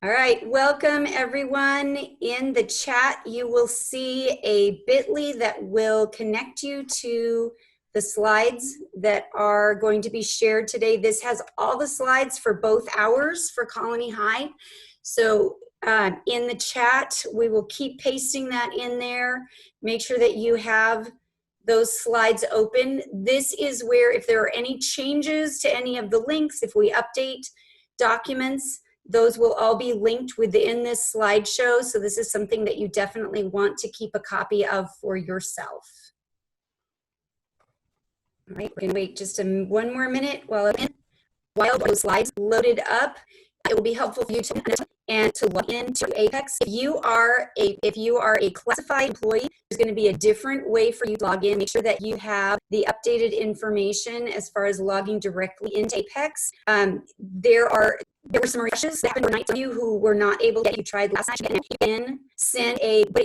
All right, welcome everyone. In the chat, you will see a bit.ly that will connect you to the slides that are going to be shared today. This has all the slides for both hours for Colony High. So in the chat, we will keep pasting that in there. Make sure that you have those slides open. This is where if there are any changes to any of the links, if we update documents, those will all be linked within this slideshow. So this is something that you definitely want to keep a copy of for yourself. All right, we're gonna wait just one more minute while those slides loaded up. It will be helpful for you to and to log into Apex. If you are a classified employee, there's going to be a different way for you to log in. Make sure that you have the updated information as far as logging directly into Apex. There were some rushes that happened overnight for you who were not able to get you tried last night. Put in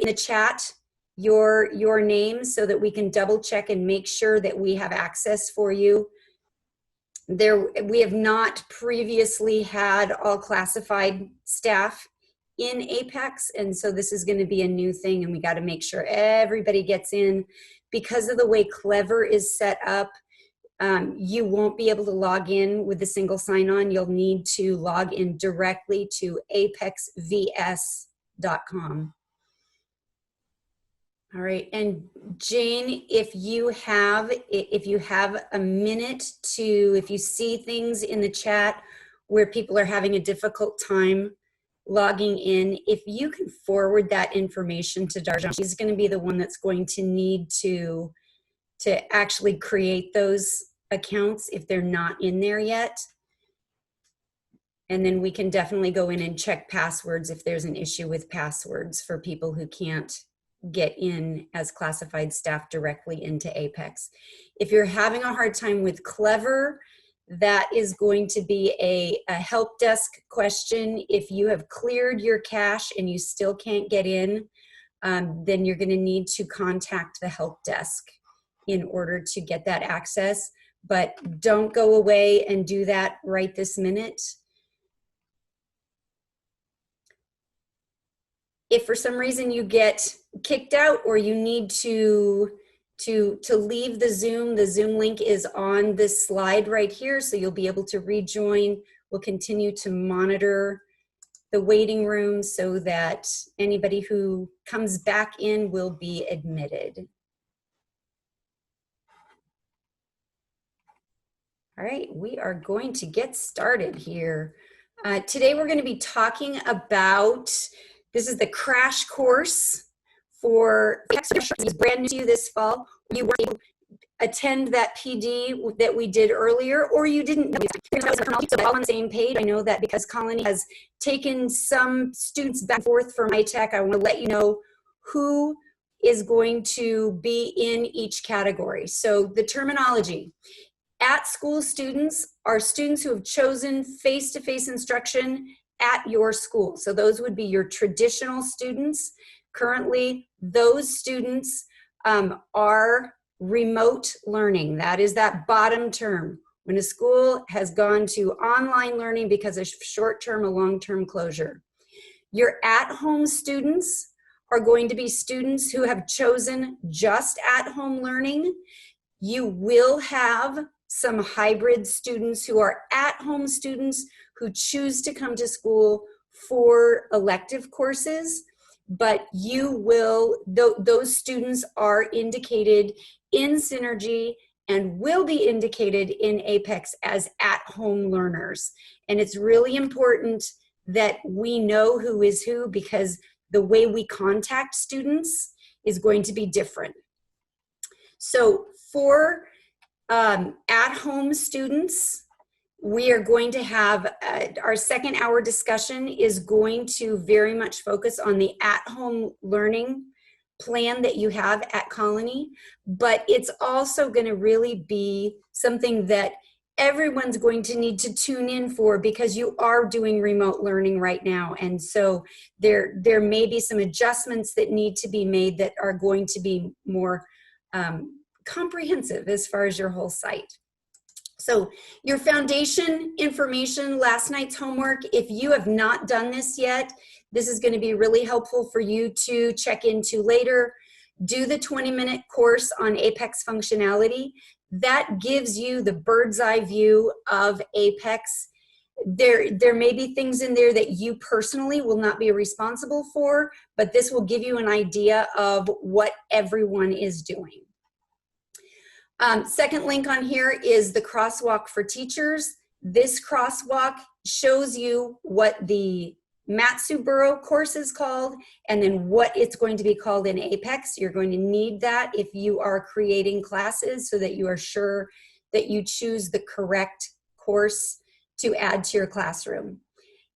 the chat your name so that we can double check and make sure that we have access for you. We have not previously had all classified staff in Apex, and so this is going to be a new thing, and we got to make sure everybody gets in. Because of the way Clever is set up, you won't be able to log in with a single sign-on. You'll need to log in directly to apexvs.com. All right, and Jane, if you have a minute if you see things in the chat where people are having a difficult time logging in, if you can forward that information to Darjan, she's going to be the one that's going to need to actually create those accounts if they're not in there yet. And then we can definitely go in and check passwords if there's an issue with passwords for people who can't get in as classified staff directly into Apex. If you're having a hard time with Clever, that is going to be a help desk question. If you have cleared your cache and you still can't get in, then you're going to need to contact the help desk in order to get that access. But don't go away and do that right this minute. If for some reason you get kicked out or you need to leave the Zoom link is on this slide right here, so you'll be able to rejoin. We'll continue to monitor the waiting room so that anybody who comes back in will be admitted. All right, we are going to get started here. Today we're going to be talking about, this is the crash course for it's brand new to you this fall. You were able to attend that PD that we did earlier, or you didn't know. So all on the same page. I know that because Colony has taken some students back and forth for MyTech, I want to let you know who is going to be in each category. So the terminology. At school students are students who have chosen face-to-face instruction at your school. So those would be your traditional students. Currently, those students are remote learning. That is that bottom term. When a school has gone to online learning because of short-term or long-term closure. Your at-home students are going to be students who have chosen just at-home learning. You will have some hybrid students who are at-home students who choose to come to school for elective courses, but those students are indicated in Synergy and will be indicated in Apex as at-home learners. And it's really important that we know who is who, because the way we contact students is going to be different. So for at-home students, we are going to have our second hour discussion is going to very much focus on the at-home learning plan that you have at Colony, but it's also going to really be something that everyone's going to need to tune in for, because you are doing remote learning right now. And so there may be some adjustments that need to be made that are going to be more comprehensive as far as your whole site. So your foundation information, last night's homework, if you have not done this yet, this is going to be really helpful for you to check into later. Do the 20-minute course on Apex functionality. That gives you the bird's eye view of Apex. There may be things in there that you personally will not be responsible for, but this will give you an idea of what everyone is doing. Second link on here is the crosswalk for teachers. This crosswalk shows you what the Matsuburo course is called and then what it's going to be called in Apex. You're going to need that if you are creating classes so that you are sure that you choose the correct course to add to your classroom.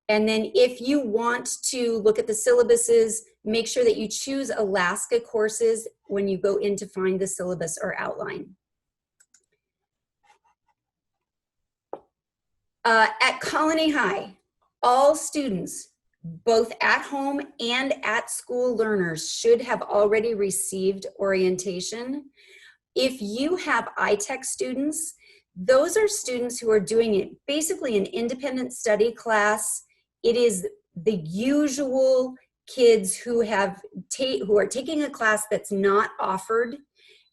And then if you want to look at the syllabuses, make sure that you choose Alaska courses when you go in to find the syllabus or outline. At Colony High, all students, both at home and at school learners, should have already received orientation. If you have iTech students, those are students who are doing it basically an independent study class. It is the usual kids who are taking a class that's not offered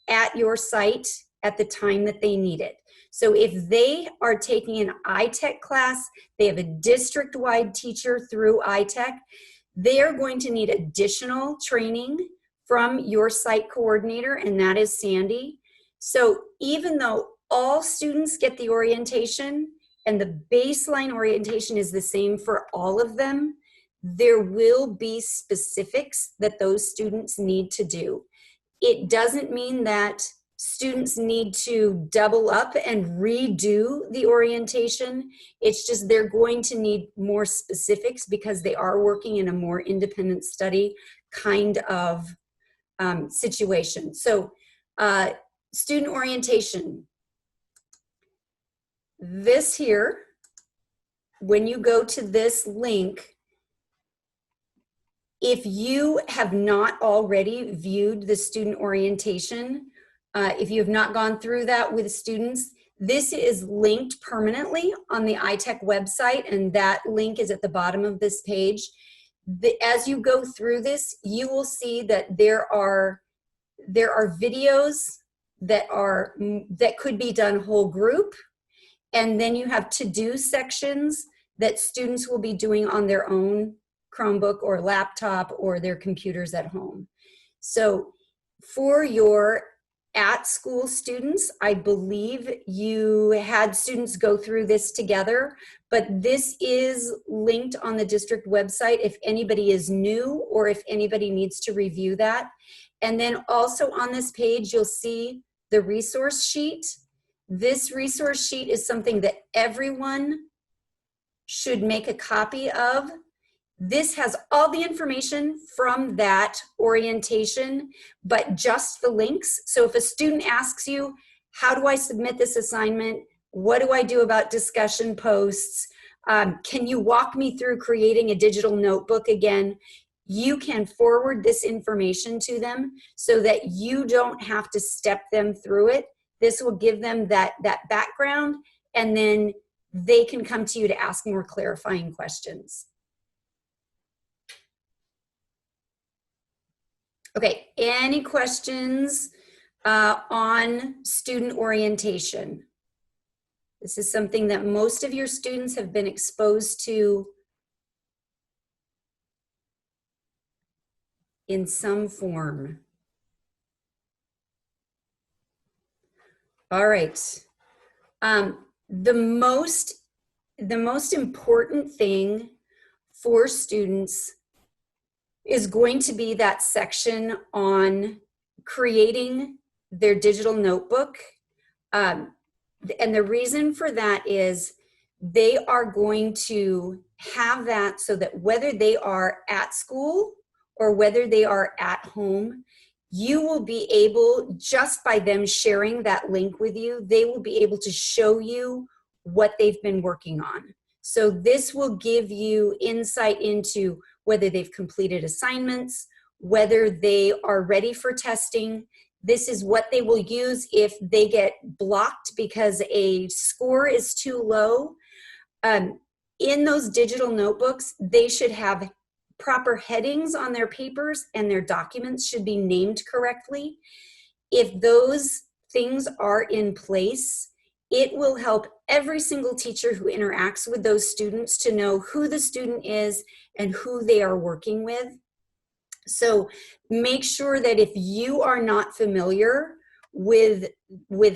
at your site at the time that they need it. So if they are taking an iTech class, they have a district-wide teacher through iTech, they are going to need additional training from your site coordinator, and that is Sandy. So even though all students get the orientation and the baseline orientation is the same for all of them, there will be specifics that those students need to do. It doesn't mean that students need to double up and redo the orientation. It's just they're going to need more specifics because they are working in a more independent study kind of situation. So student orientation. This here, when you go to this link, if you have not already viewed the student orientation, if you have not gone through that with students, this is linked permanently on the iTech website, and that link is at the bottom of this page. As you go through this, you will see that there are videos that could be done whole group, and then you have to-do sections that students will be doing on their own Chromebook or laptop or their computers at home. So for your at-school students, I believe you had students go through this together, but this is linked on the district website if anybody is new or if anybody needs to review that. And then also on this page, you'll see the resource sheet. This resource sheet is something that everyone should make a copy of. This has all the information from that orientation, but just the links. So if a student asks you, how do I submit this assignment? What do I do about discussion posts? Can you walk me through creating a digital notebook again? You can forward this information to them so that you don't have to step them through it. This will give them that background, and then they can come to you to ask more clarifying questions. Okay, any questions on student orientation? This is something that most of your students have been exposed to in some form. All right. The most important thing for students is going to be that section on creating their digital notebook. And the reason for that is they are going to have that so that whether they are at school or whether they are at home, you will be able, just by them sharing that link with you, they will be able to show you what they've been working on. So this will give you insight into whether they've completed assignments, whether they are ready for testing. This is what they will use if they get blocked because a score is too low. In those digital notebooks, they should have proper headings on their papers, and their documents should be named correctly. If those things are in place, it will help every single teacher who interacts with those students to know who the student is and who they are working with. So make sure that if you are not familiar with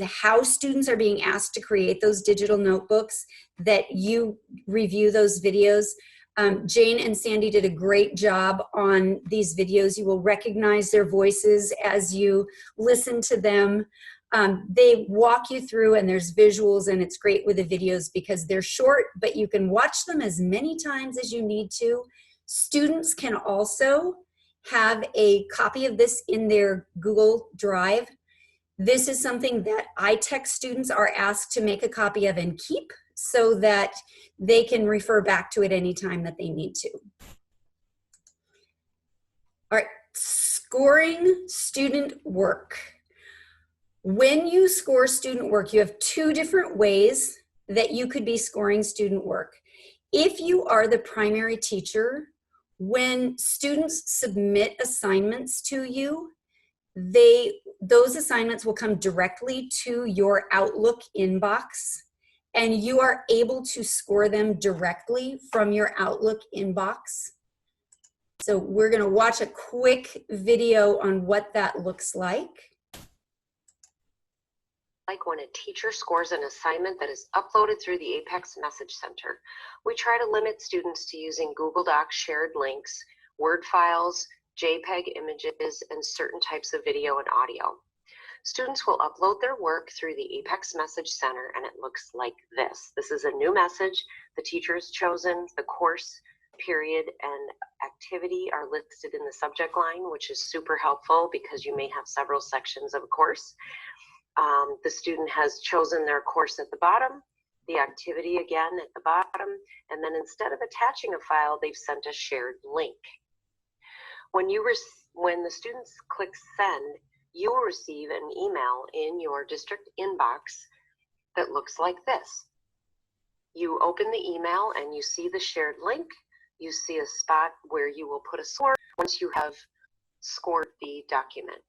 how students are being asked to create those digital notebooks, that you review those videos. Jane and Sandy did a great job on these videos. You will recognize their voices as you listen to them. They walk you through, and there's visuals, and it's great with the videos because they're short, but you can watch them as many times as you need to. Students can also have a copy of this in their Google Drive. This is something that iTech students are asked to make a copy of and keep so that they can refer back to it anytime that they need to. All right, scoring student work. When you score student work, you have two different ways that you could be scoring student work. If you are the primary teacher, when students submit assignments to you, those assignments will come directly to your Outlook inbox, and you are able to score them directly from your Outlook inbox. So we're going to watch a quick video on what that looks like. Like when a teacher scores an assignment that is uploaded through the Apex Message Center. We try to limit students to using Google Docs shared links, Word files, JPEG images, and certain types of video and audio. Students will upload their work through the Apex Message Center, and it looks like this. This is a new message. The teacher has chosen the course, period, and activity are listed in the subject line, which is super helpful because you may have several sections of a course. The student has chosen their course at the bottom, the activity again at the bottom, and then instead of attaching a file, they've sent a shared link. When the students click send, you will receive an email in your district inbox that looks like this. You open the email and you see the shared link. You see a spot where you will put a score once you have scored the document.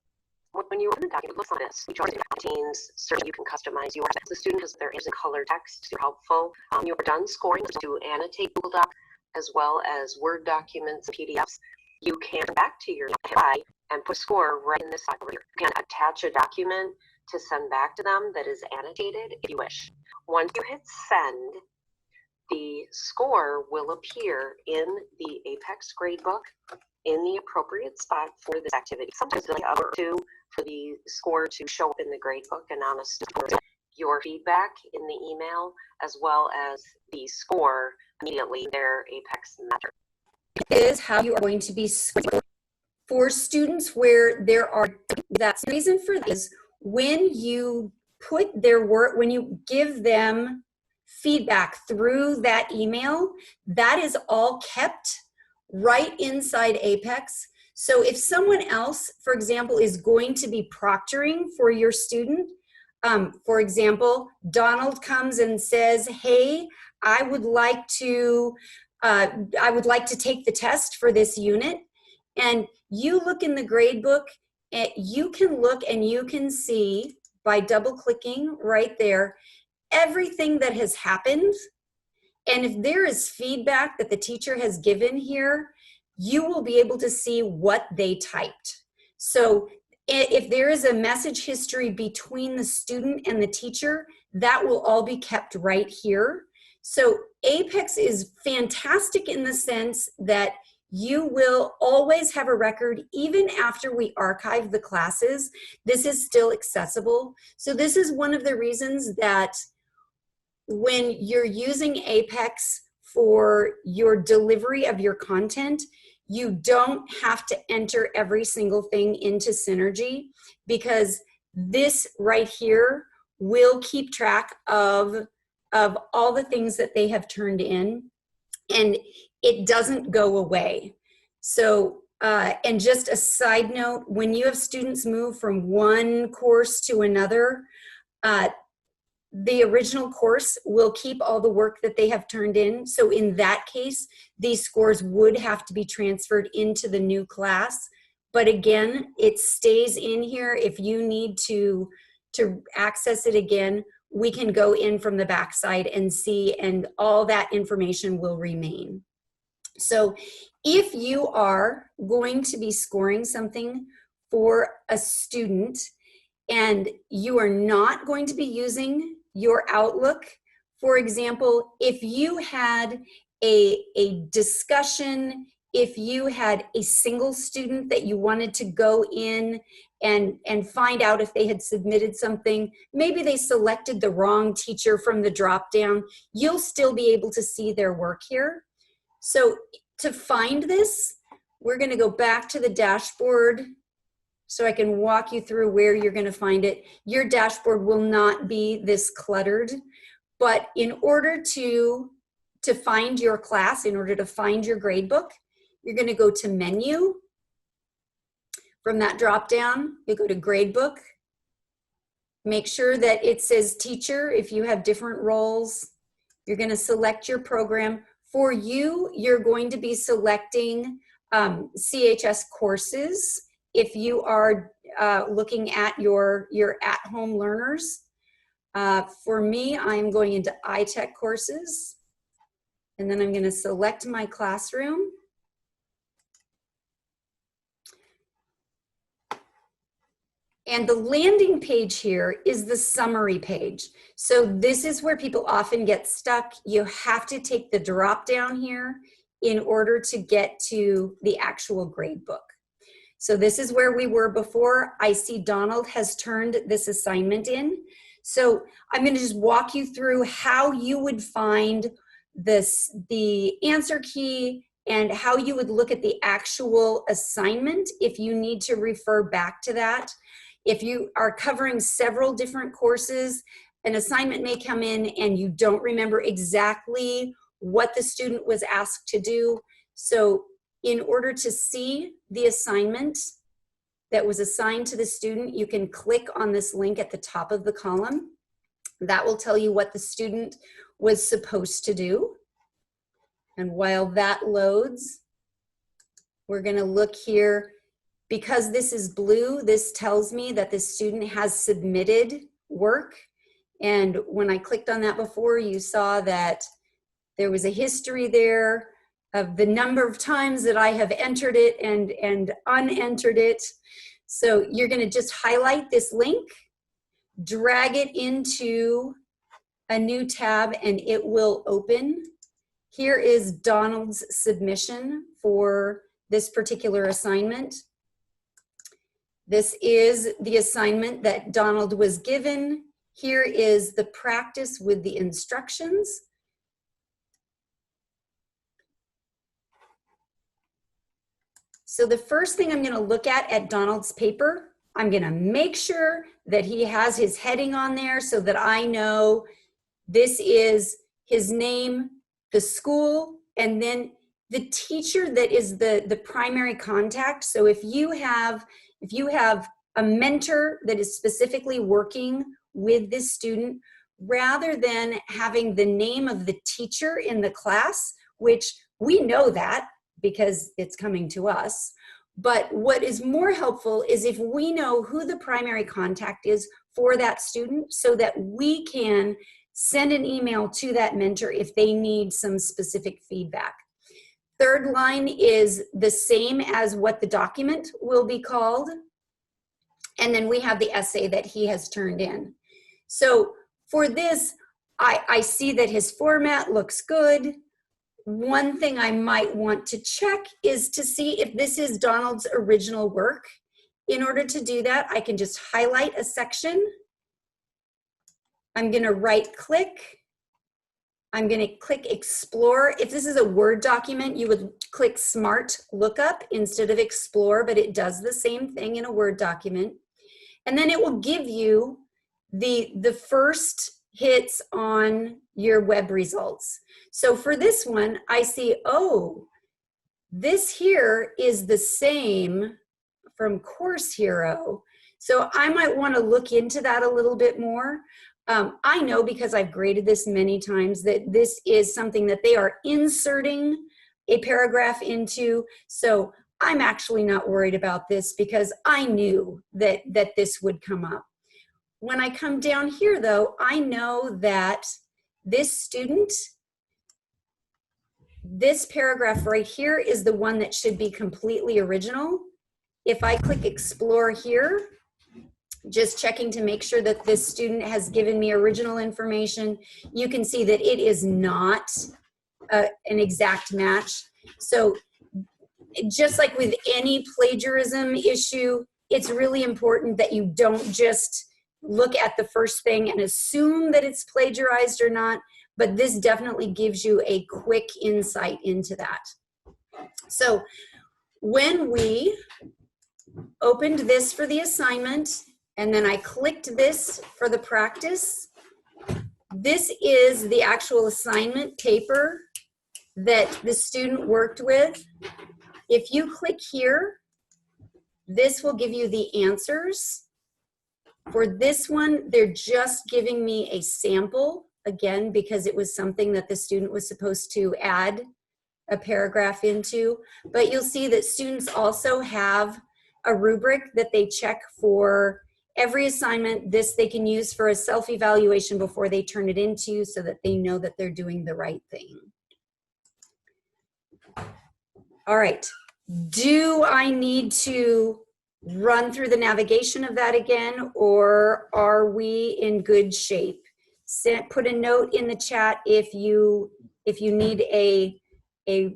When you open the document, it looks like this. Each document contains certain you can customize yours. The student has their in color text, super helpful. You are done scoring to annotate Google Doc as well as Word documents, PDFs. You can go back to your UI and put a score right in this spot over here. You can attach a document to send back to them that is annotated if you wish. Once you hit send, the score will appear in the Apex gradebook in the appropriate spot for this activity. Sometimes it's like an hour or two for the score to show up in the gradebook and on a student. Your feedback in the email as well as the score immediately their Apex metric. Is how you are going to be scoring. For students where there are, that's the reason for this, when you put their work, when you give them feedback through that email, that is all kept right inside Apex. So if someone else, for example, is going to be proctoring for your student, for example, Donald comes and says, hey, I would like to take the test for this unit. And you look in the gradebook, you can look and you can see by double clicking right there, everything that has happened. And if there is feedback that the teacher has given here, you will be able to see what they typed. So if there is a message history between the student and the teacher, that will all be kept right here. So Apex is fantastic in the sense that you will always have a record even after we archive the classes. This is still accessible. So this is one of the reasons that when you're using Apex for your delivery of your content, you don't have to enter every single thing into Synergy, because this right here will keep track of all the things that they have turned in, and it doesn't go away. So And just a side note, when you have students move from one course to another, the original course will keep all the work that they have turned in. So in that case, these scores would have to be transferred into the new class. But again, it stays in here. If you need to access it again, we can go in from the backside and see, and all that information will remain. So if you are going to be scoring something for a student and you are not going to be using your Outlook, for example, if you had a discussion, if you had a single student that you wanted to go in and find out if they had submitted something, maybe they selected the wrong teacher from the drop down, you'll still be able to see their work here. So to find this, we're going to go back to the dashboard so I can walk you through where you're going to find it. Your dashboard will not be this cluttered, but in order to find your class, in order to find your gradebook, you're going to go to Menu. From that drop down, you go to Gradebook. Make sure that it says Teacher if you have different roles. You're going to select your program. For you, you're going to be selecting CHS courses if you are looking at your at-home learners. For me, I'm going into iTech courses, and then I'm going to select my classroom. And the landing page here is the summary page. So this is where people often get stuck. You have to take the drop down here in order to get to the actual grade book. So this is where we were before. I see Donald has turned this assignment in. So I'm going to just walk you through how you would find the answer key and how you would look at the actual assignment if you need to refer back to that. If you are covering several different courses, an assignment may come in and you don't remember exactly what the student was asked to do. So in order to see the assignment that was assigned to the student, you can click on this link at the top of the column. That will tell you what the student was supposed to do. And while that loads, we're going to look here. Because this is blue, this tells me that the student has submitted work. And when I clicked on that before, you saw that there was a history there of the number of times that I have entered it and unentered it. So you're going to just highlight this link, drag it into a new tab, and it will open. Here is Donald's submission for this particular assignment. This is the assignment that Donald was given. Here is the practice with the instructions. So the first thing I'm going to look at Donald's paper, I'm going to make sure that he has his heading on there so that I know this is his name, the school, and then the teacher that is the primary contact. So if you have a mentor that is specifically working with this student, rather than having the name of the teacher in the class, which we know that because it's coming to us, but what is more helpful is if we know who the primary contact is for that student so that we can send an email to that mentor if they need some specific feedback. Third line is the same as what the document will be called. And then we have the essay that he has turned in. So for this, I see that his format looks good. One thing I might want to check is to see if this is Donald's original work. In order to do that, I can just highlight a section. I'm going to right click. I'm going to click Explore. If this is a Word document, you would click Smart Lookup instead of Explore, but it does the same thing in a Word document. And then it will give you the first hits on your web results. So for this one, I see, oh, This here is the same from Course Hero. So I might want to look into that a little bit more. I know because I've graded this many times that this is something that they are inserting a paragraph into. So I'm actually not worried about this because I knew that this would come up. When I come down here though, I know that this student, this paragraph right here is the one that should be completely original. If I click explore here, just checking to make sure that this student has given me original information, you can see that it is not an exact match. So just like with any plagiarism issue, it's really important that you don't just look at the first thing and assume that it's plagiarized or not, but this definitely gives you a quick insight into that. So when we opened this for the assignment, and then I clicked this for the practice, this is the actual assignment paper that the student worked with. If you click here, this will give you the answers. For this one, they're just giving me a sample, again, because it was something that the student was supposed to add a paragraph into. But you'll see that students also have a rubric that they check for every assignment. This they can use for a self-evaluation before they turn it into, so that they know that they're doing the right thing. All right, do I need to run through the navigation of that again, or are we in good shape? Put a note in the chat if you need a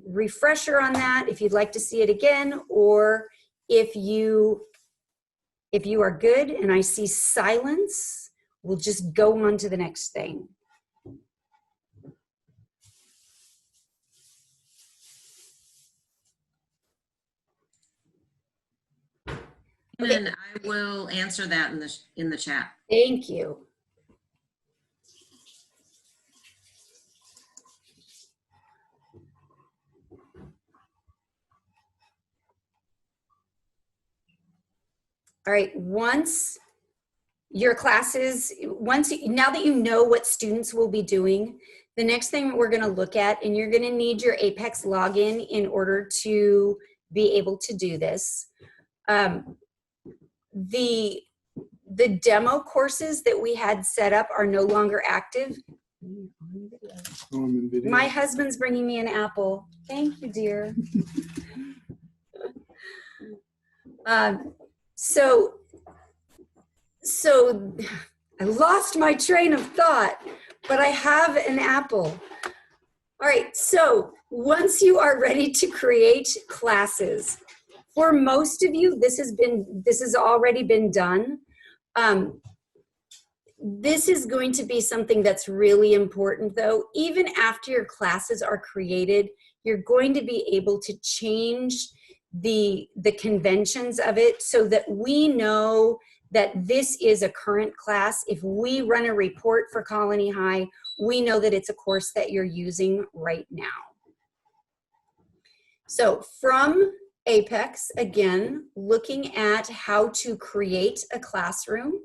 refresher on that, if you'd like to see it again, or if you are good. And I see silence, we'll just go on to the next thing. Okay. And I will answer that in the chat. Thank you. All right, once your classes, now that you know what students will be doing, the next thing we're gonna look at, and you're gonna need your Apex login in order to be able to do this. The demo courses that we had set up are no longer active. My husband's bringing me an apple. Thank you, dear. So I lost my train of thought, but I have an apple. All right, so once you are ready to create classes, for most of you, this has already been done. This is going to be something that's really important though. Even after your classes are created, you're going to be able to change the conventions of it so that we know that this is a current class. If we run a report for Colony High, we know that it's a course that you're using right now. So from Apex, again, looking at how to create a classroom.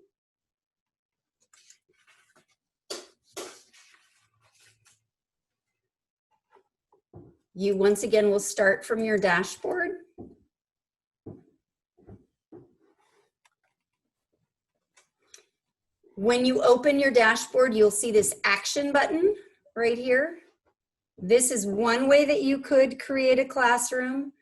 You once again will start from your dashboard. When you open your dashboard, you'll see this action button right here. This is one way that you could create a classroom,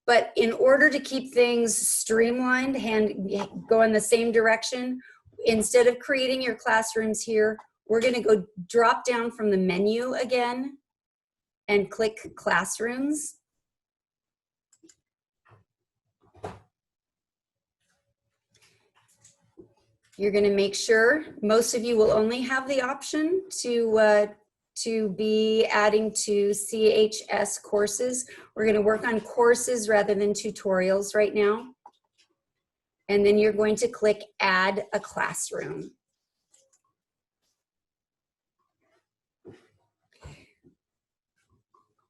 but in order to keep things streamlined and go in the same direction, instead of creating your classrooms here, we're gonna go drop down from the menu again and click Classrooms. You're gonna make sure, most of you will only have the option to be adding to CHS courses. We're gonna work on courses rather than tutorials right now. And then you're going to click Add a Classroom.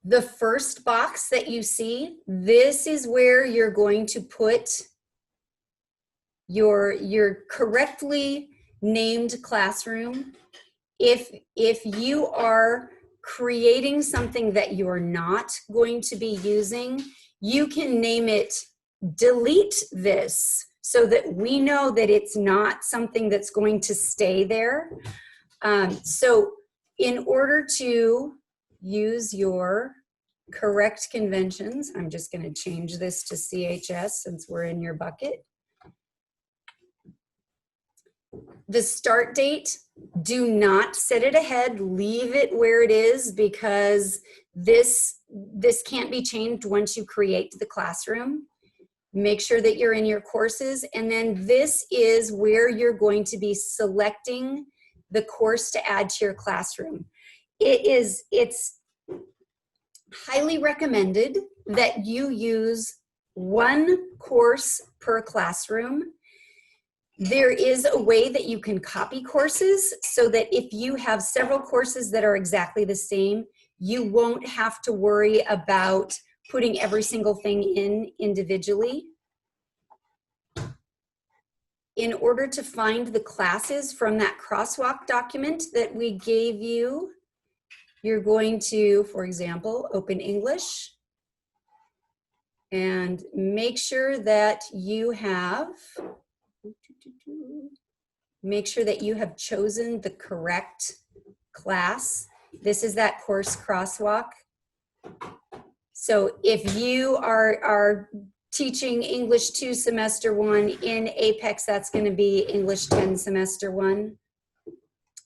The first box that you see, this is where you're going to put your correctly named classroom. If you are creating something that you're not going to be using, you can name it delete this so that we know that it's not something that's going to stay there. So in order to use your correct conventions, I'm just going to change this to CHS since we're in your bucket. The start date, do not set it ahead, leave it where it is, because this can't be changed once you create the classroom. Make sure that you're in your courses, and then this is where you're going to be selecting the course to add to your classroom. It's highly recommended that you use one course per classroom. There is a way that you can copy courses so that if you have several courses that are exactly the same, you won't have to worry about putting every single thing in individually. In order to find the classes from that crosswalk document that we gave you, you're going to, for example, open English and make sure that you have chosen the correct class. This is that course crosswalk. So if you are teaching English 2 semester 1 in Apex, that's going to be English 10 semester 1.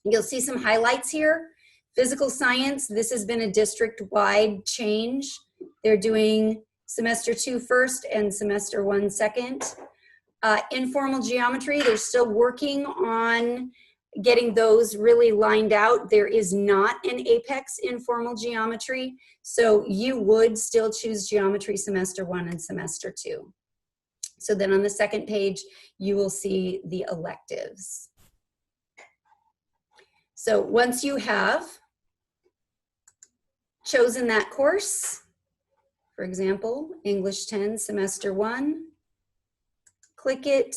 You'll see some highlights here. Physical science, this has been a district-wide change. They're doing semester 2 first and semester 1 second. Informal geometry, they're still working on getting those really lined out. There is not an Apex informal geometry, so you would still choose geometry semester 1 and semester 2. So then on the second page, you will see the electives. So once you have chosen that course, for example, English 10 semester 1, click it,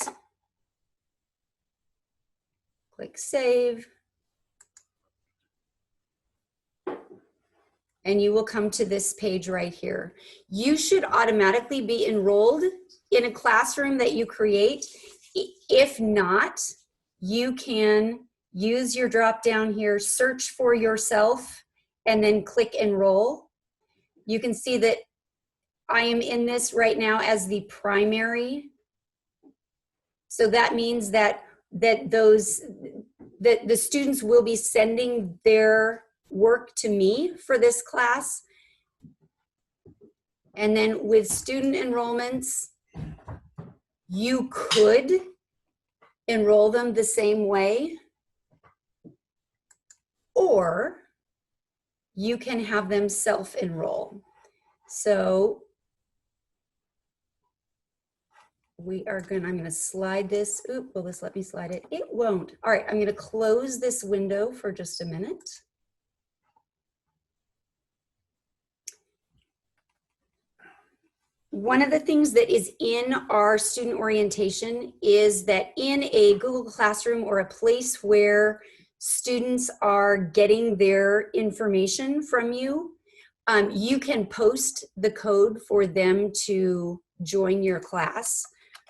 click save, and you will come to this page right here. You should automatically be enrolled in a classroom that you create. If not, you can use your drop down here, search for yourself, and then click enroll. You can see that I am in this right now as the primary. So that means that the students will be sending their work to me for this class. And then with student enrollments, you could enroll them the same way, or you can have them self-enroll. So I'm going to slide this. Oop, will this let me slide it? It won't. All right, I'm going to close this window for just a minute. One of the things that is in our student orientation is that in a Google Classroom or a place where students are getting their information from you, you can post the code for them to join your class.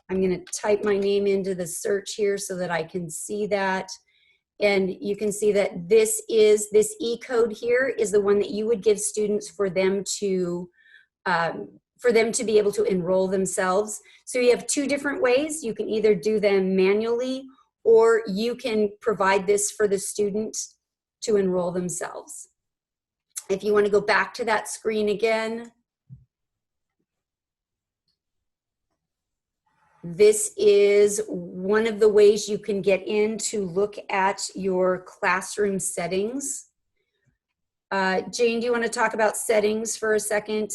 I'm going to type my name into the search here so that I can see that. And you can see that this E-code here is the one that you would give students for them to be able to enroll themselves. So you have two different ways. You can either do them manually, or you can provide this for the student to enroll themselves. If you want to go back to that screen again, this is one of the ways you can get in to look at your classroom settings. Jane, do you want to talk about settings for a second?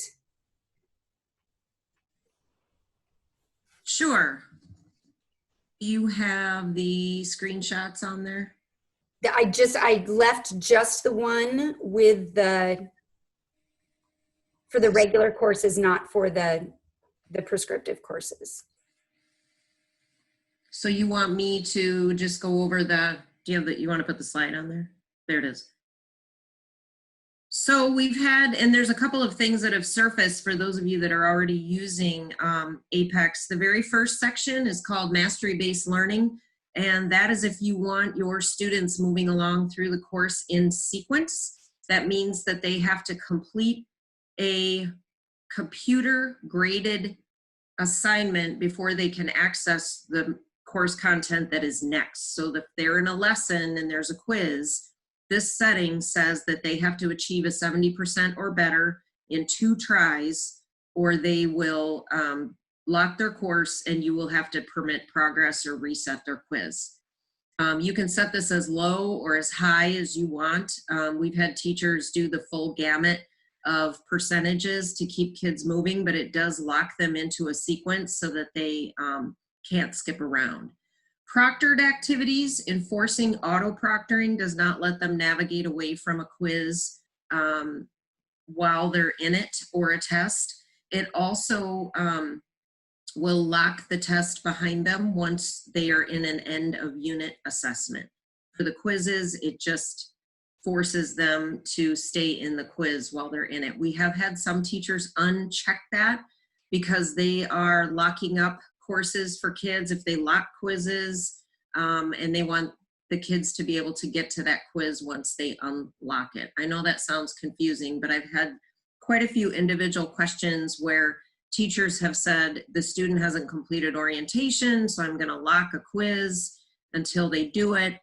Sure. You have the screenshots on there? I left just the one with the for the regular courses, not for the prescriptive courses. So you want me to just go over you want to put the slide on there? There it is. So we've had, and there's a couple of things that have surfaced for those of you that are already using Apex. The very first section is called Mastery-Based Learning, and that is if you want your students moving along through the course in sequence. That means that they have to complete a computer-graded assignment before they can access the course content that is next. So if they're in a lesson and there's a quiz, this setting says that they have to achieve a 70% or better in 2 tries, or they will lock their course and you will have to permit progress or reset their quiz. You can set this as low or as high as you want. We've had teachers do the full gamut of percentages to keep kids moving, but it does lock them into a sequence so that they can't skip around. Proctored activities, enforcing auto-proctoring does not let them navigate away from a quiz while they're in it or a test. It also will lock the test behind them once they are in an end of unit assessment. For the quizzes, it just forces them to stay in the quiz while they're in it. We have had some teachers uncheck that because they are locking up courses for kids if they lock quizzes, and they want the kids to be able to get to that quiz once they unlock it. I know that sounds confusing, but I've had quite a few individual questions where teachers have said the student hasn't completed orientation, so I'm going to lock a quiz until they do it,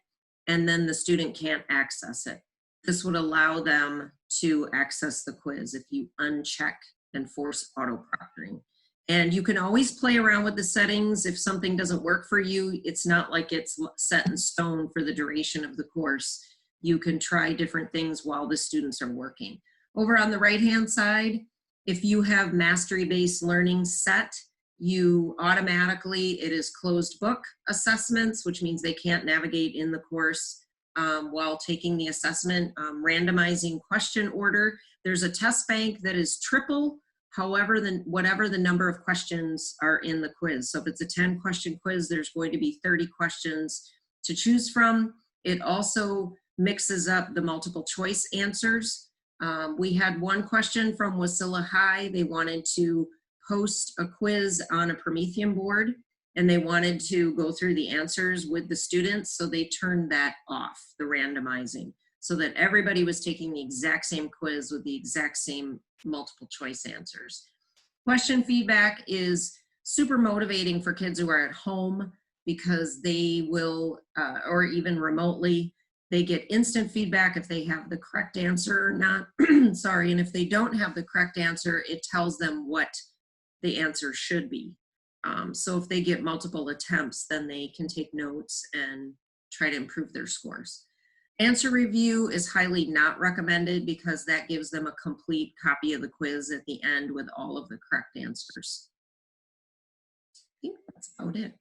and then the student can't access it. This would allow them to access the quiz if you uncheck and force auto-proctoring. And you can always play around with the settings. If something doesn't work for you, it's not like it's set in stone for the duration of the course. You can try different things while the students are working. Over on the right-hand side, if you have mastery-based learning set, you automatically, it is closed book assessments, which means they can't navigate in the course while taking the assessment. Randomizing question order. There's a test bank that is triple, however, whatever the number of questions are in the quiz. So if it's a 10-question quiz, there's going to be 30 questions to choose from. It also mixes up the multiple choice answers. We had one question from Wasilla High. They wanted to post a quiz on a Promethean board, and they wanted to go through the answers with the students, so they turned that off, the randomizing, so that everybody was taking the exact same quiz with the exact same multiple choice answers. Question feedback is super motivating for kids who are at home because they will, or even remotely, they get instant feedback if they have the correct answer or not. Sorry, and if they don't have the correct answer, it tells them what the answer should be. So if they get multiple attempts, then they can take notes and try to improve their scores. Answer review is highly not recommended because that gives them a complete copy of the quiz at the end with all of the correct answers. I think that's about it.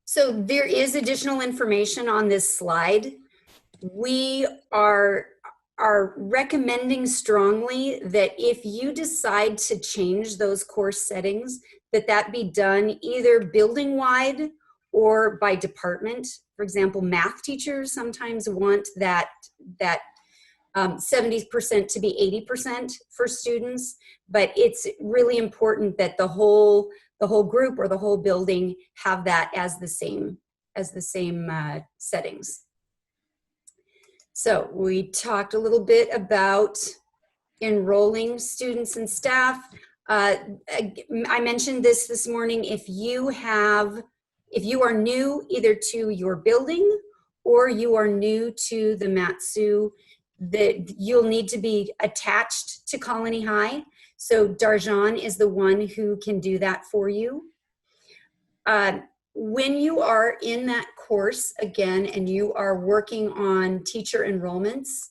So there is additional information on this slide. We are recommending strongly that if you decide to change those course settings, that be done either building-wide or by department. For example, math teachers sometimes want that 70% to be 80% for students, but it's really important that the whole group or the whole building have that as the same settings. So we talked a little bit about enrolling students and staff. I mentioned this morning. If you are new either to your building or you are new to the Mat-Su, that you'll need to be attached to Colony High. So Darjan is the one who can do that for you. When you are in that course again and you are working on teacher enrollments,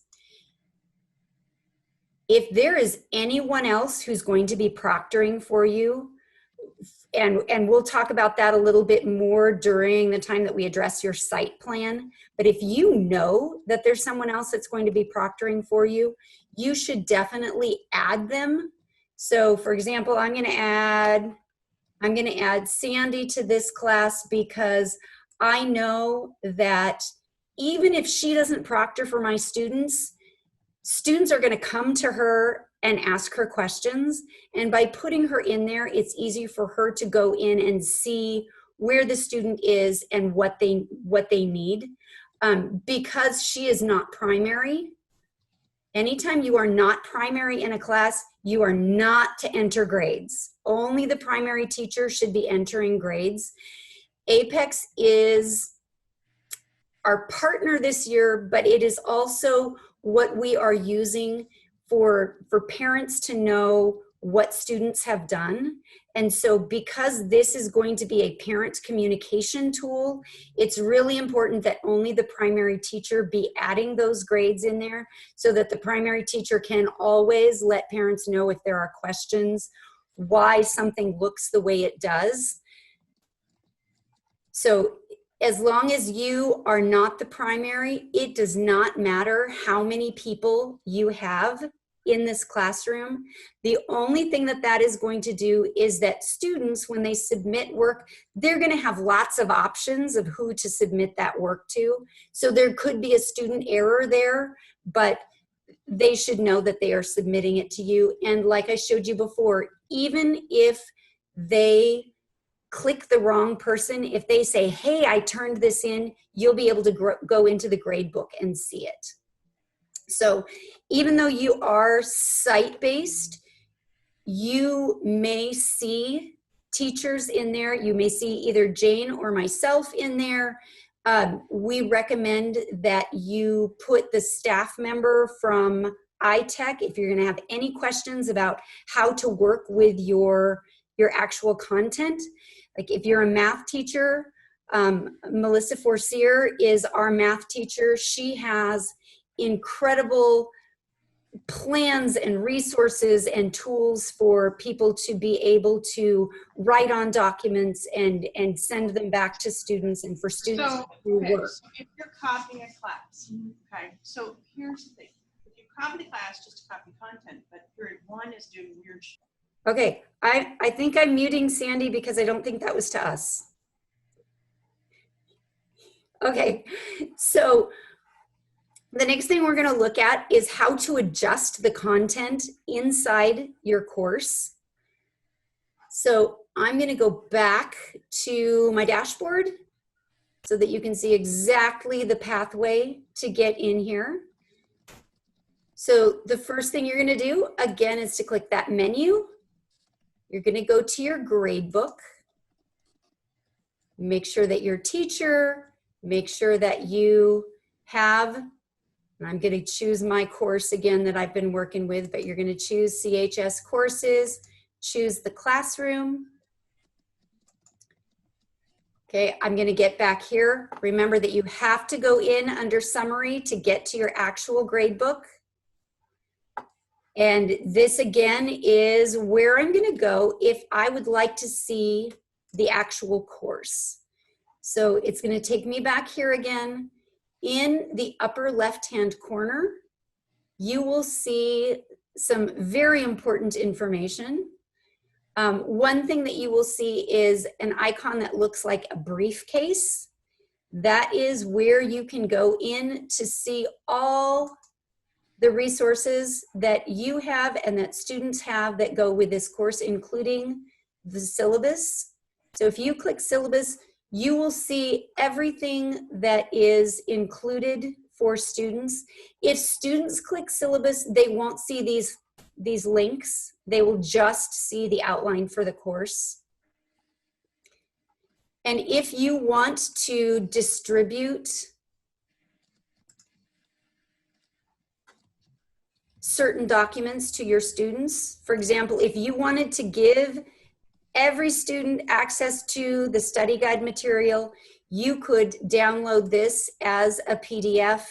if there is anyone else who's going to be proctoring for you, and we'll talk about that a little bit more during the time that we address your site plan. But if you know that there's someone else that's going to be proctoring for you, you should definitely add them. So for example, I'm going to add Sandy to this class because I know that even if she doesn't proctor for my students, students are going to come to her and ask her questions. And by putting her in there, it's easy for her to go in and see where the student is and what they need. Because she is not primary, anytime you are not primary in a class, you are not to enter grades. Only the primary teacher should be entering grades. Apex is our partner this year, but it is also what we are using for parents to know what students have done. And so because this is going to be a parent communication tool, it's really important that only the primary teacher be adding those grades in there so that the primary teacher can always let parents know if there are questions, why something looks the way it does. So as long as you are not the primary, it does not matter how many people you have in this classroom. The only thing that is going to do is that students, when they submit work, they're going to have lots of options of who to submit that work to. So there could be a student error there, but they should know that they are submitting it to you. And like I showed you before, even if they click the wrong person, if they say, hey, I turned this in, you'll be able to go into the grade book and see it. So even though you are site-based, you may see teachers in there. You may see either Jane or myself in there. We recommend that you put the staff member from iTech if you're going to have any questions about how to work with your actual content. Like if you're a math teacher, Melissa Forcier is our math teacher. She has incredible plans and resources and tools for people to be able to write on documents and send them back to students and for students to do work. So if you're copying a class, okay, so here's the thing. If you copy the class, just to copy content, but period one is doing weird shit. Okay, I think I'm muting Sandy because I don't think that was to us. Okay, so the next thing we're going to look at is how to adjust the content inside your course. So I'm going to go back to my dashboard so that you can see exactly the pathway to get in here. So the first thing you're going to do, again, is to click that menu. You're going to go to your grade book. Make sure that your teacher, make sure that you have, and I'm going to choose my course again that I've been working with, but you're going to choose CHS courses, choose the classroom. Okay, I'm going to get back here. Remember that you have to go in under summary to get to your actual grade book. And this again is where I'm going to go if I would like to see the actual course. So it's going to take me back here again. In the upper left-hand corner, you will see some very important information. One thing that you will see is an icon that looks like a briefcase. That is where you can go in to see all the resources that you have and that students have that go with this course, including the syllabus. So if you click syllabus, you will see everything that is included for students. If students click syllabus, they won't see these links. They will just see the outline for the course. And if you want to distribute certain documents to your students, for example, if you wanted to give every student access to the study guide material, you could download this as a PDF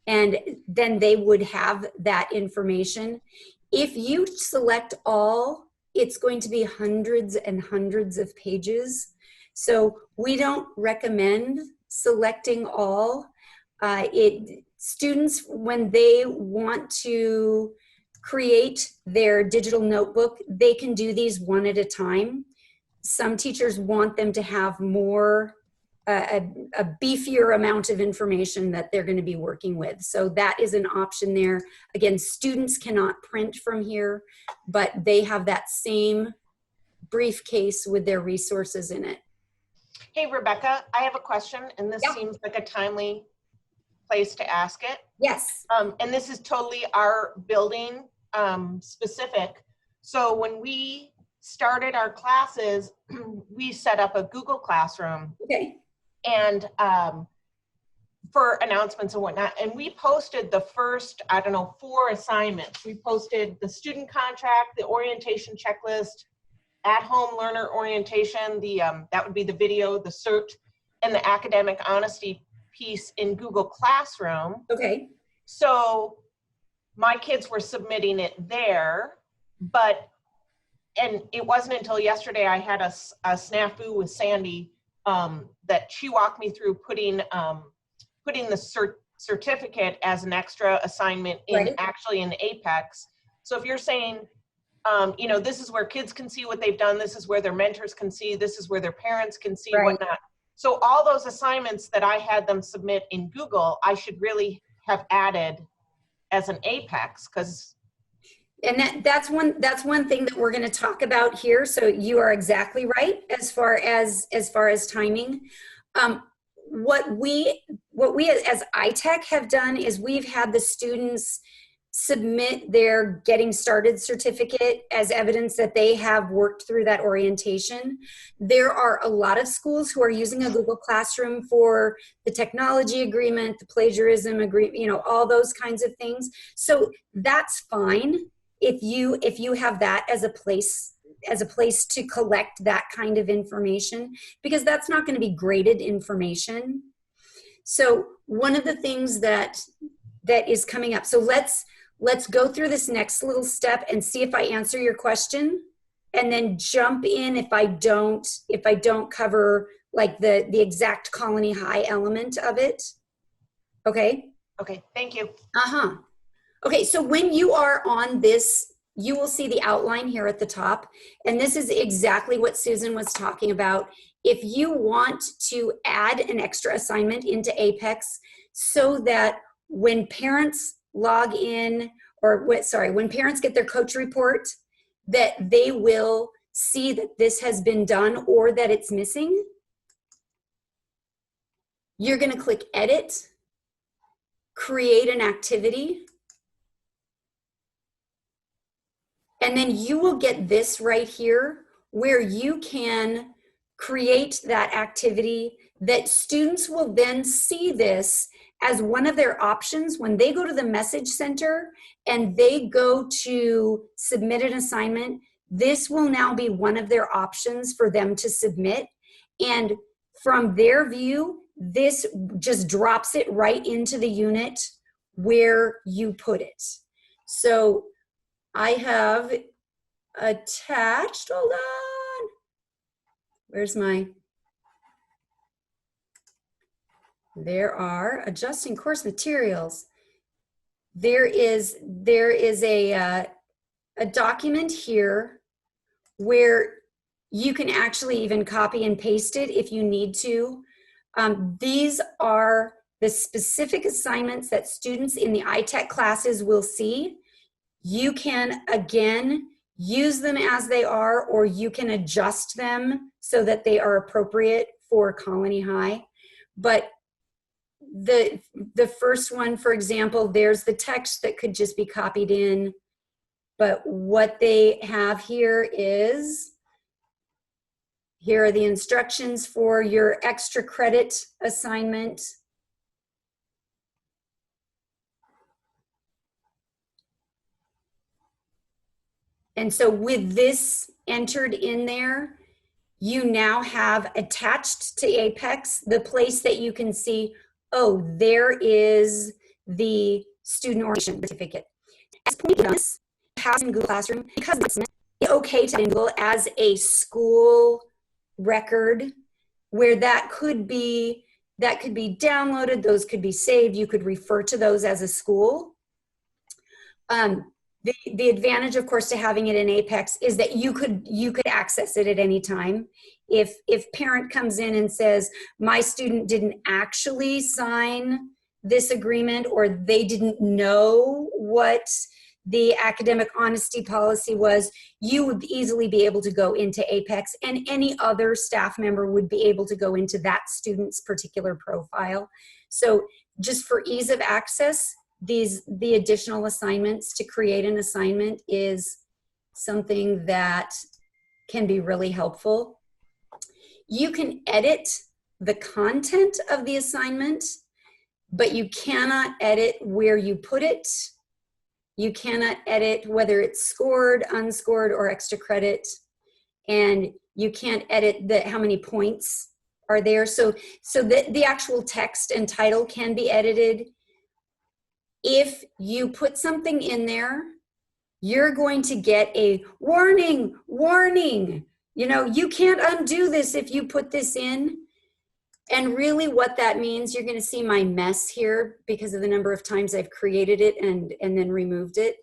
and then they would have that information. If you select all, it's going to be hundreds and hundreds of pages. So we don't recommend selecting all. Students, when they want to create their digital notebook, they can do these one at a time. Some teachers want them to have more, a beefier amount of information that they're going to be working with. So that is an option there. Again, students cannot print from here, but they have that same briefcase with their resources in it. Hey, Rebecca, I have a question, and this Yeah. seems like a timely place to ask it. Yes. And this is totally our building specific. So when we started our classes, we set up a Google Classroom Okay. and for announcements and whatnot. And we posted the first, I don't know, 4 assignments. We posted the student contract, the orientation checklist, at-home learner orientation, that would be the video, the CERT, and the academic honesty piece in Google Classroom. Okay. So my kids were submitting it there, and it wasn't until yesterday I had a snafu with Sandy that she walked me through putting the certificate as an extra assignment in actually in Apex. So if you're saying, you know, this is where kids can see what they've done, this is where their mentors can see, this is where their parents can see whatnot. So all those assignments that I had them submit in Google, I should really have added as an Apex, because And that's one thing that we're going to talk about here. So you are exactly right as far as timing. What we as iTech have done is we've had the students submit their getting started certificate as evidence that they have worked through that orientation. There are a lot of schools who are using a Google Classroom for the technology agreement, the plagiarism agreement, you know, all those kinds of things. So that's fine if you have that as a place to collect that kind of information, because that's not going to be graded information. So one of the things that is coming up, so let's go through this next little step and see if I answer your question, and then jump in if I don't cover like the exact Colony High element of it. Okay? okay, thank you. Okay, so when you are on this, you will see the outline here at the top, and this is exactly what Susan was talking about. If you want to add an extra assignment into Apex so that when parents log in, when parents get their coach report, that they will see that this has been done or that it's missing, you're going to click Edit, Create an Activity, and then you will get this right here where you can create that activity that students will then see this as one of their options when they go to the message center and they go to submit an assignment. This will now be one of their options for them to submit. And from their view, this just drops it right into the unit where you put it. So I have attached, hold on. Where's my, there are adjusting course materials. There is a document here where you can actually even copy and paste it if you need to. These are the specific assignments that students in the iTech classes will see. You can, again, use them as they are, or you can adjust them so that they are appropriate for Colony High. But the first one, for example, there's the text that could just be copied in. But what they have here is, here are the instructions for your extra credit assignment. And so with this entered in there, you now have attached to Apex the place that you can see, oh, there is the student orientation certificate. As pointed out, has in Google Classroom, because okay to Google as a school record, where that could be downloaded, those could be saved, you could refer to those as a school. The advantage, of course, to having it in Apex is that you could access it at any time. If parent comes in and says, my student didn't actually sign this agreement, or they didn't know what the academic honesty policy was, you would easily be able to go into Apex, and any other staff member would be able to go into that student's particular profile. So just for ease of access, the additional assignments, to create an assignment is something that can be really helpful. You can edit the content of the assignment, but you cannot edit where you put it. You cannot edit whether it's scored, unscored, or extra credit. And you can't edit how many points are there. So the actual text and title can be edited. If you put something in there, you're going to get a warning, warning. You know, you can't undo this if you put this in. And really what that means, you're going to see my mess here because of the number of times I've created it and then removed it.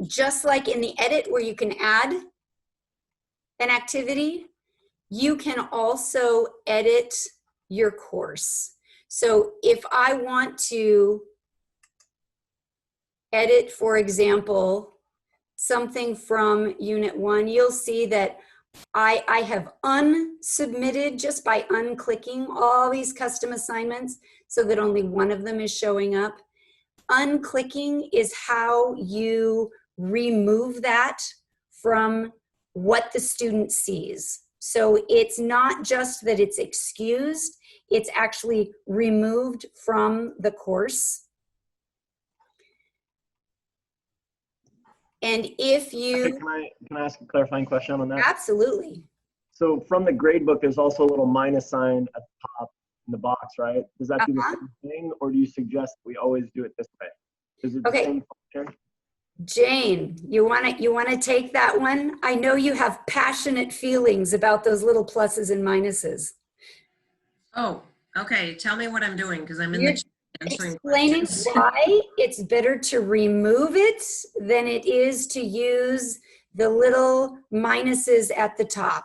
Just like in the edit where you can add an activity, you can also edit your course. So if I want to edit, for example, something from Unit 1, you'll see that I have unsubmitted just by unclicking all these custom assignments so that only one of them is showing up. Unclicking is how you remove that from what the student sees. So it's not just that it's excused, it's actually removed from the course. And if you... Can I ask a clarifying question on that? Absolutely. So from the grade book, there's also a little minus sign at the top in the box, right? Does that do the same thing, or do you suggest we always do it this way? Is it the same function? Jane, you want to take that one? I know you have passionate feelings about those little pluses and minuses. Oh, okay. Tell me what I'm doing, because I'm in the chat answering Explaining questions. why it's better to remove it than it is to use the little minuses at the top.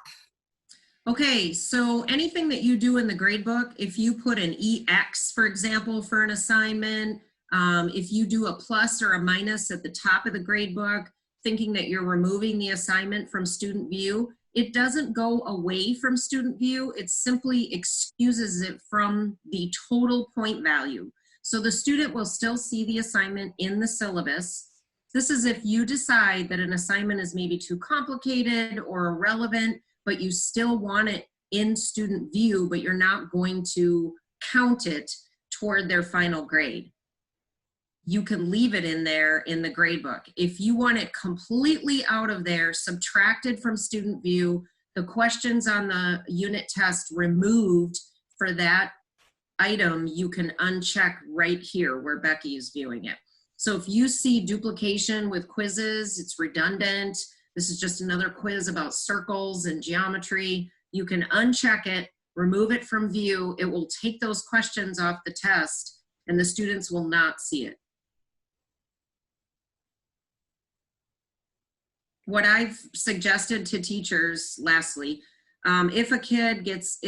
Okay, so anything that you do in the gradebook, if you put an EX, for example, for an assignment, if you do a plus or a minus at the top of the gradebook, thinking that you're removing the assignment from student view, it doesn't go away from student view. It simply excuses it from the total point value. So the student will still see the assignment in the syllabus. This is if you decide that an assignment is maybe too complicated or irrelevant, but you still want it in student view, but you're not going to count it toward their final grade. You can leave it in there in the gradebook. If you want it completely out of there, subtracted from student view, the questions on the unit test removed for that item, you can uncheck right here where Becky is viewing it. So if you see duplication with quizzes, it's redundant, this is just another quiz about circles and geometry, you can uncheck it, remove it from view, it will take those questions off the test and the students will not see it. What I've suggested to teachers, lastly, if a kid gets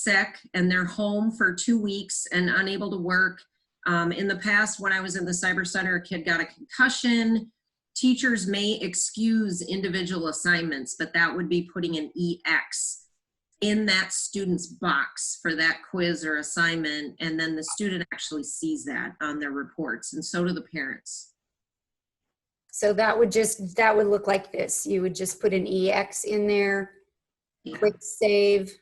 sick and they're home for 2 weeks and unable to work, in the past when I was in the Cyber Center, a kid got a concussion, teachers may excuse individual assignments, but that would be putting an EX in that student's box for that quiz or assignment, and then the student actually sees that on their reports, and so do the parents. So that would look like this. You would just put an EX in there, click save.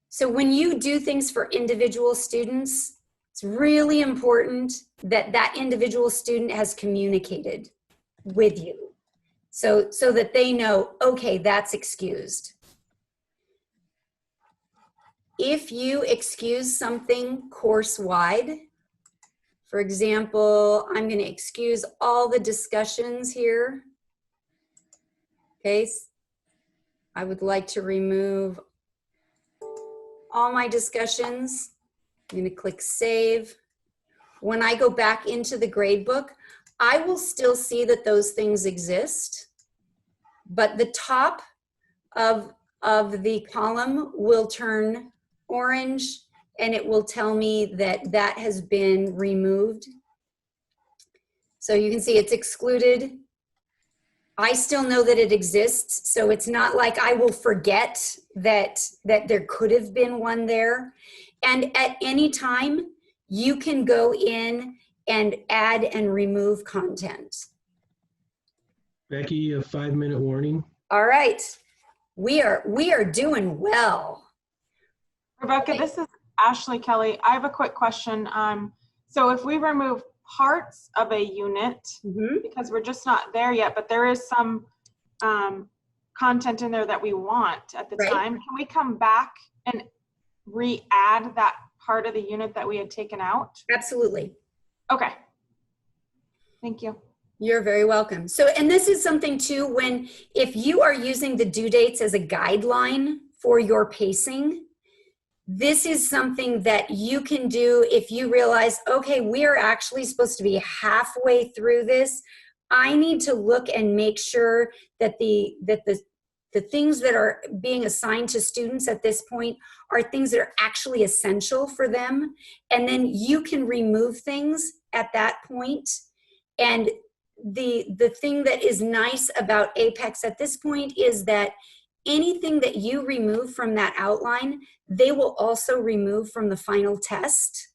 So when you do things for individual students, it's really important that that individual student has communicated with you. So that they know, okay, that's excused. If you excuse something course-wide, for example, I'm going to excuse all the discussions here. Okay, I would like to remove all my discussions. I'm going to click save. When I go back into the gradebook, I will still see that those things exist, but the top of the column will turn orange and it will tell me that that has been removed. So you can see it's excluded. I still know that it exists, so it's not like I will forget that there could have been one there. And at any time, you can go in and add and remove content. Becky, a 5-minute warning. All right, we are doing well. Rebecca, this is Ashley Kelly. I have a quick question. So if we remove parts of a unit, because we're just not there yet, but there is some content in there that we want at the time, can we come back and re-add that part of the unit that we had taken out? Absolutely. Okay. Thank you. You're very welcome. So, and this is something too, if you are using the due dates as a guideline for your pacing, this is something that you can do if you realize, okay, we're actually supposed to be halfway through this. I need to look and make sure that the things that are being assigned to students at this point are things that are actually essential for them. And then you can remove things at that point. And the thing that is nice about Apex at this point is that anything that you remove from that outline, they will also remove from the final test.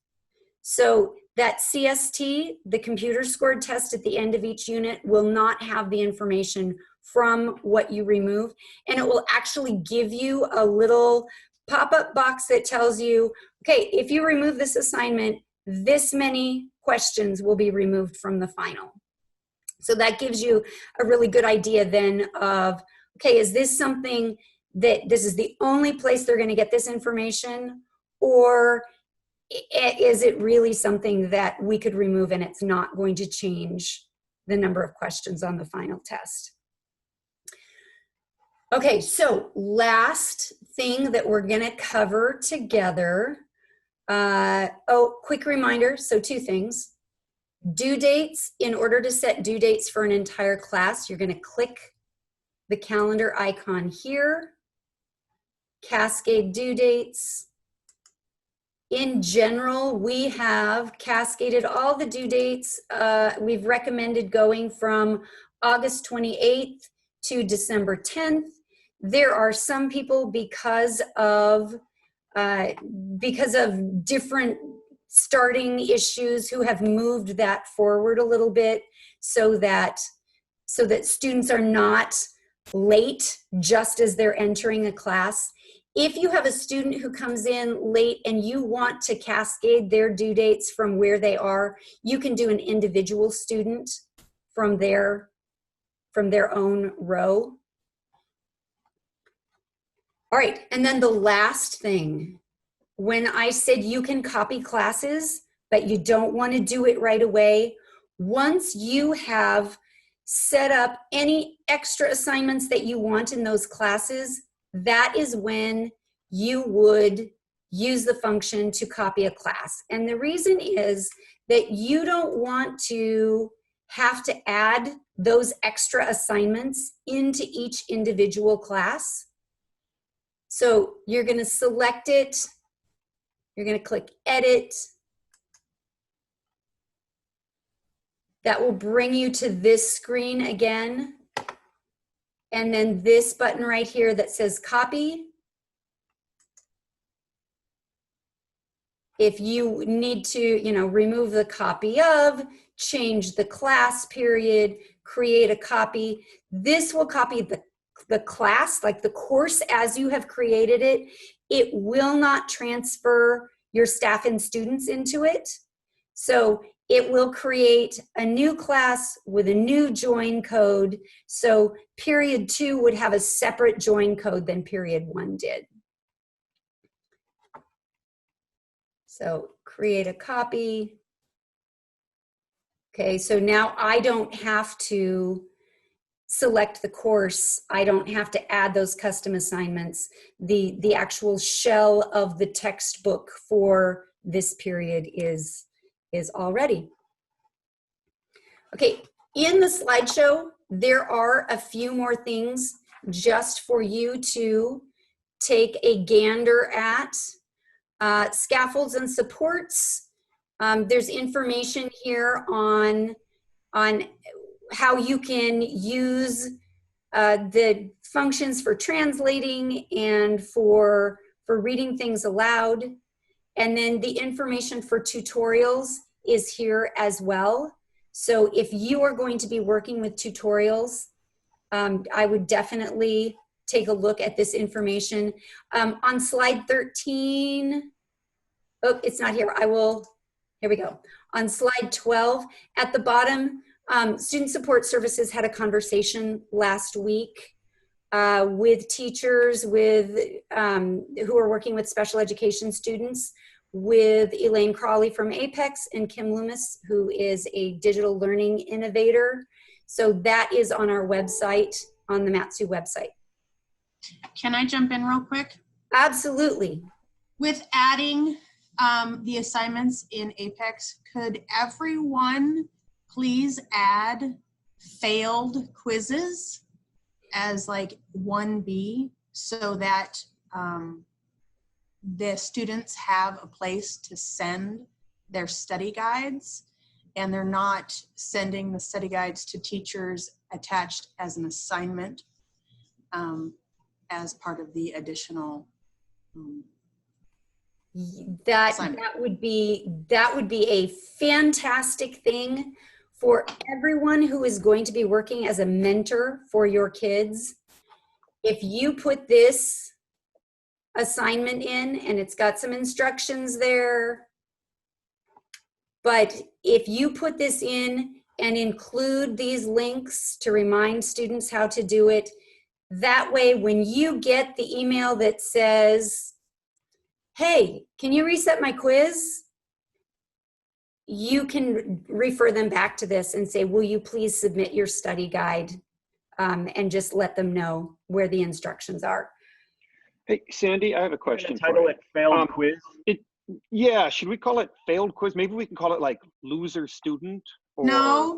So that CST, the computer scored test at the end of each unit, will not have the information from what you remove. And it will actually give you a little pop-up box that tells you, okay, if you remove this assignment, this many questions will be removed from the final. So that gives you a really good idea then of, okay, is this something that this is the only place they're going to get this information, or is it really something that we could remove and it's not going to change the number of questions on the final test? Okay, so last thing that we're going to cover together. Quick reminder, so 2 things. Due dates. In order to set due dates for an entire class, you're going to click the calendar icon here, cascade due dates. In general, we have cascaded all the due dates. We've recommended going from August 28th to December 10th. There are some people, because of different starting issues, who have moved that forward a little bit so that students are not late just as they're entering a class. If you have a student who comes in late and you want to cascade their due dates from where they are, you can do an individual student from their own row. All right, and then the last thing, when I said you can copy classes, but you don't want to do it right away, once you have set up any extra assignments that you want in those classes, that is when you would use the function to copy a class. And the reason is that you don't want to have to add those extra assignments into each individual class. So you're going to select it. You're going to click edit. That will bring you to this screen again. And then this button right here that says copy. If you need to, remove the copy of, change the class period, create a copy, this will copy the class, like the course as you have created it. It will not transfer your staff and students into it. So it will create a new class with a new join code. So period 2 would have a separate join code than period 1 did. So create a copy. Okay, so now I don't have to select the course, I don't have to add those custom assignments. The actual shell of the textbook for this period is all ready. Okay, in the slideshow, there are a few more things just for you to take a gander at. Scaffolds and supports. There's information here on how you can use the functions for translating and for reading things aloud. And then the information for tutorials is here as well. So if you are going to be working with tutorials, I would definitely take a look at this information. On slide 13, oh, it's not here. Here we go. On slide 12, at the bottom, Student Support Services had a conversation last week with teachers who are working with special education students, with Elaine Crawley from Apex and Kim Loomis, who is a digital learning innovator. So that is on our website, on the Mat-Su website. Can I jump in real quick? Absolutely. With adding the assignments in Apex, could everyone please add failed quizzes as like 1B so that the students have a place to send their study guides, and they're not sending the study guides to teachers attached as an assignment as part of the additional that would be a fantastic thing for everyone who is going to be working as a mentor for your kids. If you put this assignment in, and it's got some instructions there, but if you put this in and include these links to remind students how to do it, that way when you get the email that says, hey, can you reset my quiz? You can refer them back to this and say, will you please submit your study guide, and just let them know where the instructions are. Hey, Sandy, I have a question. Title it failed quiz. Yeah, should we call it failed quiz? Maybe we can call it like loser student. Or, no.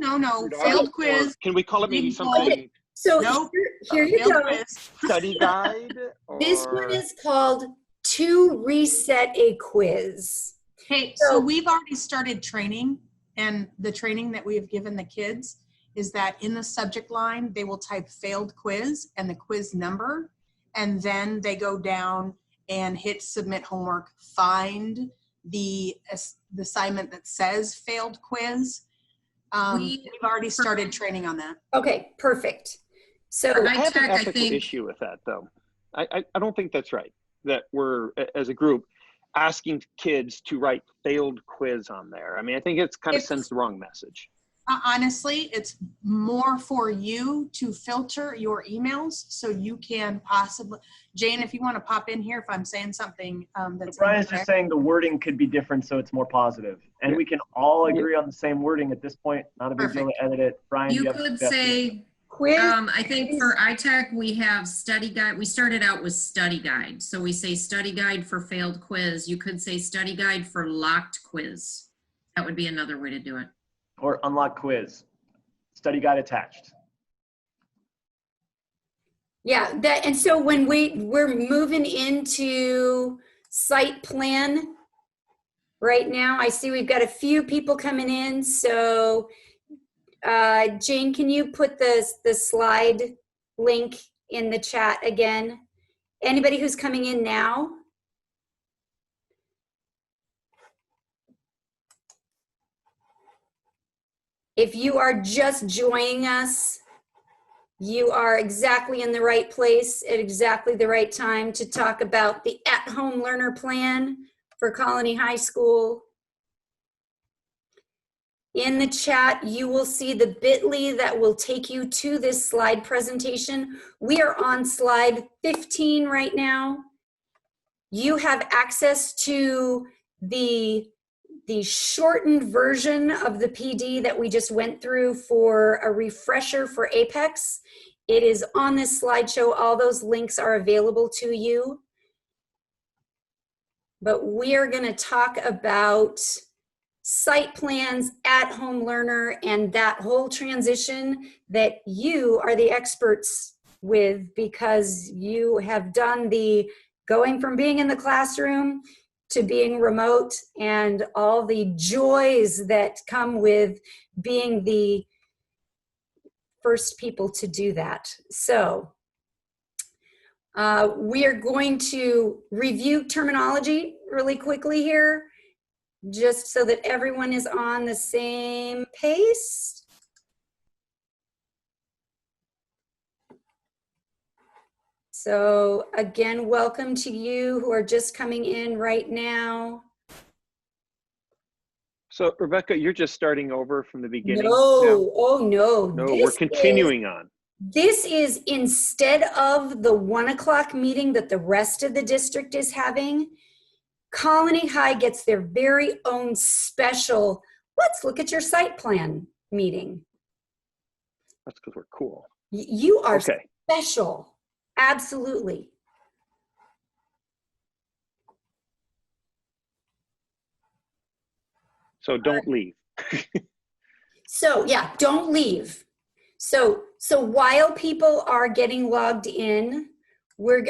Failed quiz. Can we call it maybe something? So Nope. here you Failed go. quiz. Study guide? This one is called To Reset a Quiz. Hey, so we've already started training, and the training that we have given the kids is that in the subject line, they will type failed quiz and the quiz number, and then they go down and hit submit homework, find the assignment that says failed quiz. We've already started training on that. Okay, perfect. So I have an ethical issue with that, though. I don't think that's right, that we're, as a group, asking kids to write failed quiz on there. I mean, I think it's kind of sends the wrong message. Honestly, it's more for you to filter your emails so you can possibly, Jane, if you want to pop in here, if I'm saying something that's Brian's just saying the wording could be different so it's more positive. And we can all agree on the same wording at this point. Not a big deal to edit it. Brian, You have a could suggestion? say, quiz. I think for iTech, we have study guide. We started out with study guide. So we say study guide for failed quiz. You could say study guide for locked quiz. That would be another way to do it. Or unlock quiz. Study guide attached. Yeah, and so when we're moving into site plan right now, I see we've got a few people coming in. So Jane, can you put the slide link in the chat again? Anybody who's coming in now? If you are just joining us, you are exactly in the right place at exactly the right time to talk about the at-home learner plan for Colony High School. In the chat, you will see the bit.ly that will take you to this slide presentation. We are on slide 15 right now. You have access to the the shortened version of the PD that we just went through for a refresher for Apex. It is on this slideshow. All those links are available to you. But we are going to talk about site plans, at-home learner, and that whole transition that you are the experts with, because you have done the going from being in the classroom to being remote and all the joys that come with being the first people to do that. So we are going to review terminology really quickly here, just so that everyone is on the same pace. So again, welcome to you who are just coming in right now. So Rebecca, you're just starting over from the beginning? No, oh no. No, we're continuing on. This is instead of the 1 o'clock meeting that the rest of the district is having. Colony High gets their very own special, let's look at your site plan meeting. That's because we're cool. You are okay. Special. Absolutely. So don't leave. So yeah, don't leave. So while people are getting logged in,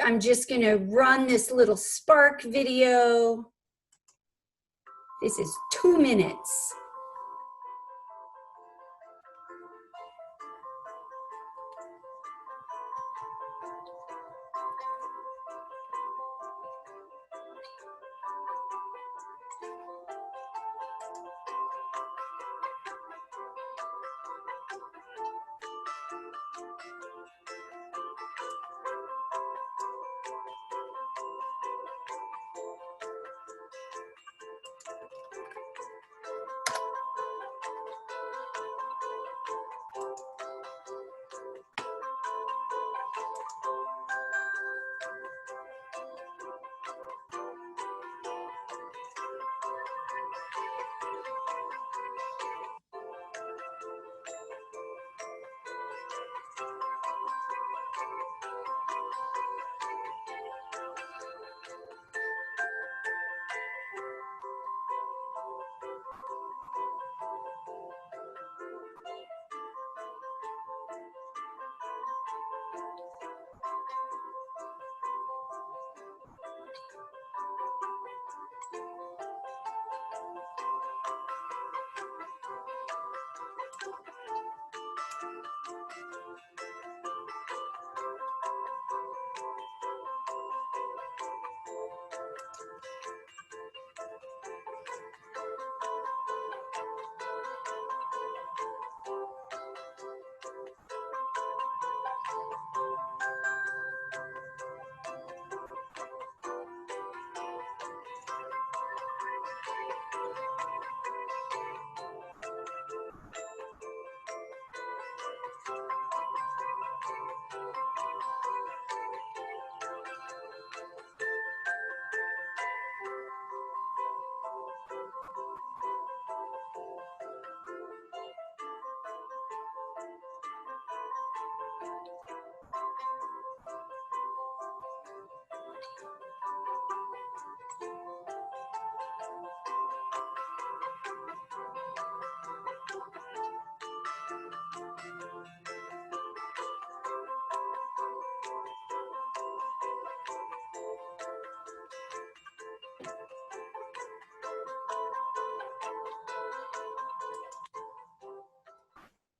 I'm just gonna run this little Spark video. This is 2 minutes.